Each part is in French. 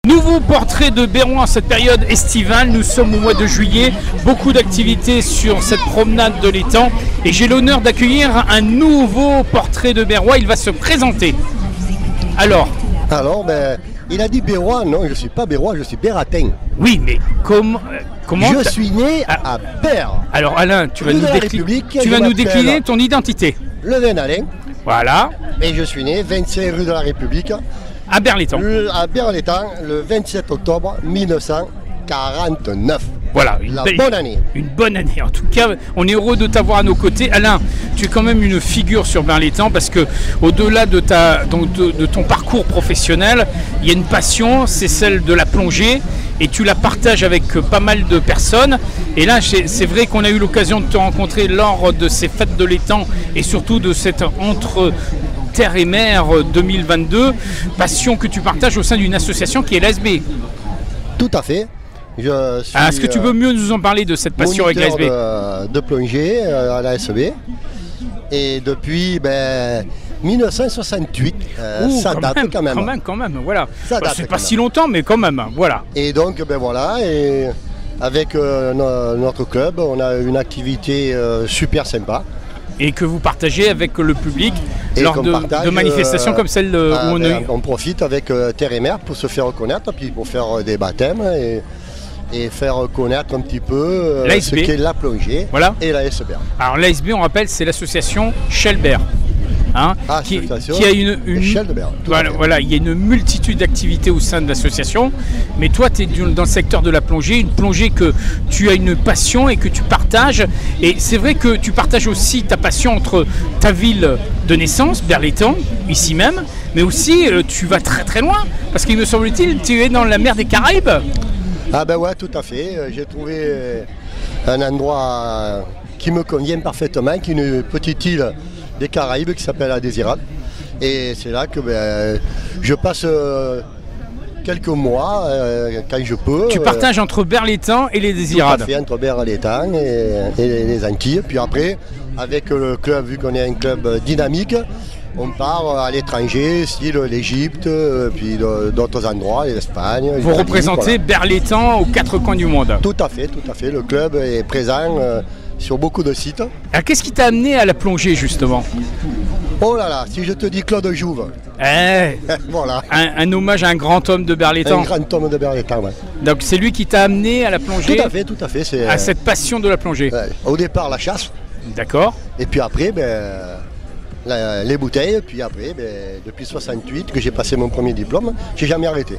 Nouveau portrait de Berrois en cette période estivale, nous sommes au mois de juillet, beaucoup d'activités sur cette promenade de l'étang et j'ai l'honneur d'accueillir un nouveau portrait de Berrois, il va se présenter. Alors, il a dit Berrois, non je ne suis pas Berrois, je suis Berratin. Oui, mais comment je suis né à Berre. Alors Alain, tu vas nous décliner ton identité. Le Vin Alain. Voilà. Et je suis né 25 rue de la République. À Berre-l'Étang. À Berre-l'Étang, le 27 octobre 1949. Voilà, bonne année. Une bonne année. En tout cas, on est heureux de t'avoir à nos côtés. Alain, tu es quand même une figure sur Berre-l'Étang parce que au-delà de ton parcours professionnel, il y a une passion, c'est celle de la plongée et tu la partages avec pas mal de personnes. Et là, c'est vrai qu'on a eu l'occasion de te rencontrer lors de ces fêtes de l'étang et surtout de cette entre Terre et Mer 2022, passion que tu partages au sein d'une association qui est l'ASB. Tout à fait. Est-ce que tu peux mieux nous en parler de cette passion avec l'ASB de plongée à l'ASB. Et depuis 1968, ça date quand même. Quand même, voilà. C'est pas si longtemps, mais quand même, voilà. Et donc, et avec notre club, on a une activité super sympa. Et que vous partagez avec le public lors de manifestations comme celle où on est. On profite avec Terre et Mer pour se faire connaître, puis pour faire des baptêmes et faire connaître un petit peu ce qu'est la plongée et l'ASB. Alors l'ASB, on rappelle, c'est l'association Shelbert. Qui a il y a une multitude d'activités au sein de l'association, mais toi tu es dans le secteur de la plongée, une plongée que tu as une passion et que tu partages, et c'est vrai que tu partages aussi ta passion entre ta ville de naissance, Berre-l'Étang, ici même, mais aussi tu vas très très loin, parce qu'il me semble-t-il tu es dans la mer des Caraïbes. Ah ben ouais, tout à fait, j'ai trouvé un endroit qui me convient parfaitement, qui est une petite île des Caraïbes qui s'appelle la Désirade, et c'est là que je passe quelques mois quand je peux. Tu partages entre Berre-l'Étang et les Désirades. Tout à fait, entre Berre-l'Étang et les Antilles, puis après avec le club, vu qu'on est un club dynamique, on part à l'étranger, style l'Égypte, puis d'autres endroits, l'Espagne. Vous représentez Berre-l'Étang aux quatre coins du monde. Tout à fait, le club est présent sur beaucoup de sites. Alors qu'est-ce qui t'a amené à la plongée justement? Oh là là, si je te dis Claude Jouve. Voilà. Un hommage à un grand homme de Berre-l'Étang. Un grand homme de Berre-l'Étang, ouais. Donc c'est lui qui t'a amené à la plongée? Tout à fait. À cette passion de la plongée. Au départ la chasse. D'accord. Et puis après, les bouteilles, puis après, depuis 68 que j'ai passé mon premier diplôme, j'ai jamais arrêté.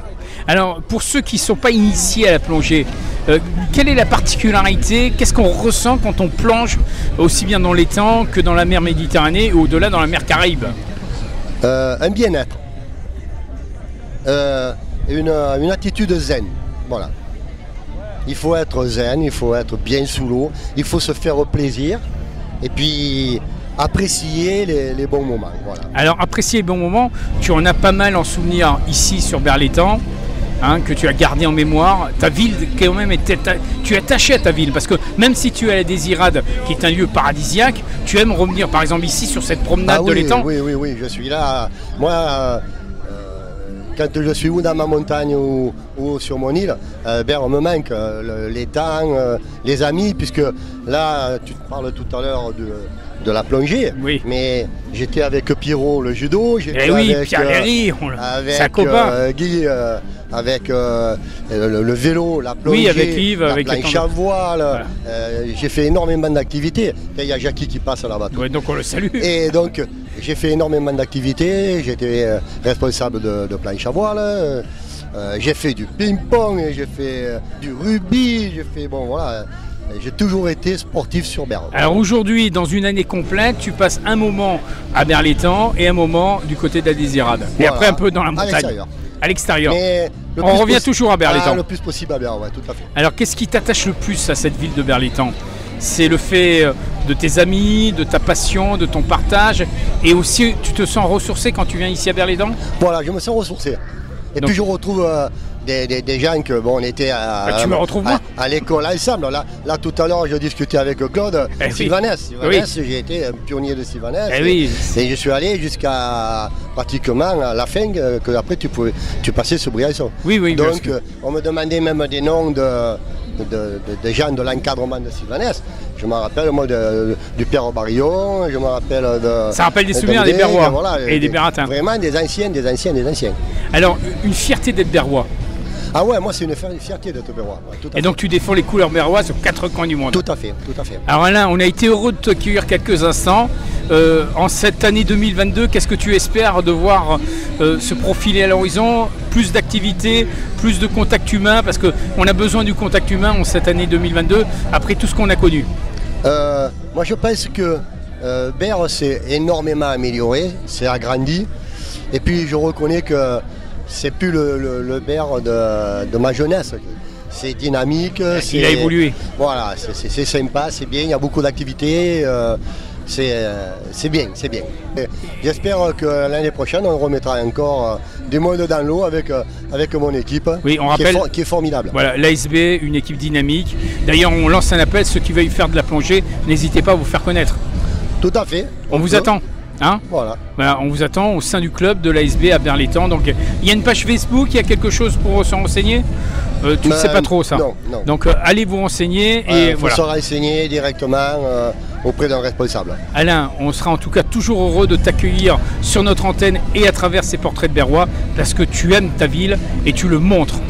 Alors, pour ceux qui ne sont pas initiés à la plongée, quelle est la particularité? Qu'est-ce qu'on ressent quand on plonge aussi bien dans l'étang que dans la mer Méditerranée et au-delà dans la mer Caraïbe? Un bien-être, une attitude zen, voilà. Il faut être zen, il faut être bien sous l'eau, il faut se faire plaisir, et puis apprécier les bons moments. Voilà. Alors apprécier les bons moments, tu en as pas mal en souvenir ici sur Berre-l'Étang, que tu as gardé en mémoire. Ta ville quand même tu es attaché à ta ville, parce que même si tu es à la Désirade, qui est un lieu paradisiaque, tu aimes revenir par exemple ici sur cette promenade de l'étang. Oui, je suis là. Moi, quand je suis ou dans ma montagne ou sur mon île, on me manque l'étang, les amis, puisque là, tu parles tout à l'heure de la plongée, mais j'étais avec Pierrot le judo, j'étais avec Guy avec le vélo, la plongée, avec Yves, la avec planche à voile. J'ai fait énormément d'activités. Il y a Jackie qui passe là-bas. Donc on le salue. Et donc j'ai fait énormément d'activités, j'étais responsable de planche à voile, j'ai fait du ping-pong, j'ai fait du rugby, j'ai toujours été sportif sur Berre. Alors aujourd'hui, dans une année complète, tu passes un moment à Berre-l'Étang et un moment du côté de la Désirade. Et après un peu dans la montagne. À l'extérieur. On revient toujours à Berre-l'Étang. Le plus possible à Berre, tout à fait. Alors qu'est-ce qui t'attache le plus à cette ville de Berre-l'Étang? C'est le fait de tes amis, de ta passion, de ton partage, et aussi tu te sens ressourcé quand tu viens ici à Berre-l'Étang? Voilà, je me sens ressourcé. Et puis je retrouve des gens que bon, on était tu me retrouves moi à l'école ensemble. Là, tout à l'heure, je discutais avec Claude Sylvanès. J'ai été un pionnier de Sylvanès. Et je suis allé jusqu'à pratiquement à la fin, que après tu passais sur Briançon. Donc on me demandait même des noms des gens de l'encadrement de Sylvanès. Je me rappelle moi du Père Barillon, je me rappelle de... Ça rappelle des souvenirs des Berrois et des Berratins. Vraiment des anciens. Alors, une fierté d'être Berrois. Ah ouais, moi c'est une fierté d'être Berrois. Et donc tu défends les couleurs berroises aux quatre coins du monde. Tout à fait. Alors Alain, on a été heureux de t'accueillir quelques instants. En cette année 2022, qu'est-ce que tu espères de voir se profiler à l'horizon? Plus d'activités, plus de contact humain, parce qu'on a besoin du contact humain en cette année 2022, après tout ce qu'on a connu. Moi je pense que Berre s'est énormément amélioré, s'est agrandi. Et puis je reconnais que c'est plus le Berre de ma jeunesse. C'est dynamique. Il a évolué. Voilà, c'est sympa, c'est bien, il y a beaucoup d'activités. C'est bien. J'espère que l'année prochaine, on remettra encore des modes dans l'eau avec mon équipe, oui, on rappelle, qui est formidable. Voilà, l'ASB, une équipe dynamique. D'ailleurs, on lance un appel, ceux qui veuillent faire de la plongée, n'hésitez pas à vous faire connaître. Tout à fait. On vous attend. Hein, voilà, on vous attend au sein du club de l'ASB à Berlétan. Donc il y a une page Facebook, il y a quelque chose pour se renseigner. Tu ne sais pas trop ça. Non. Donc allez vous renseigner et voilà. Vous serez renseigné directement auprès d'un responsable. Alain, on sera en tout cas toujours heureux de t'accueillir sur notre antenne et à travers ces portraits de Berrois parce que tu aimes ta ville et tu le montres.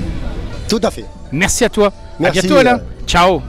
Tout à fait. Merci à toi. Merci. À bientôt Alain. Ciao.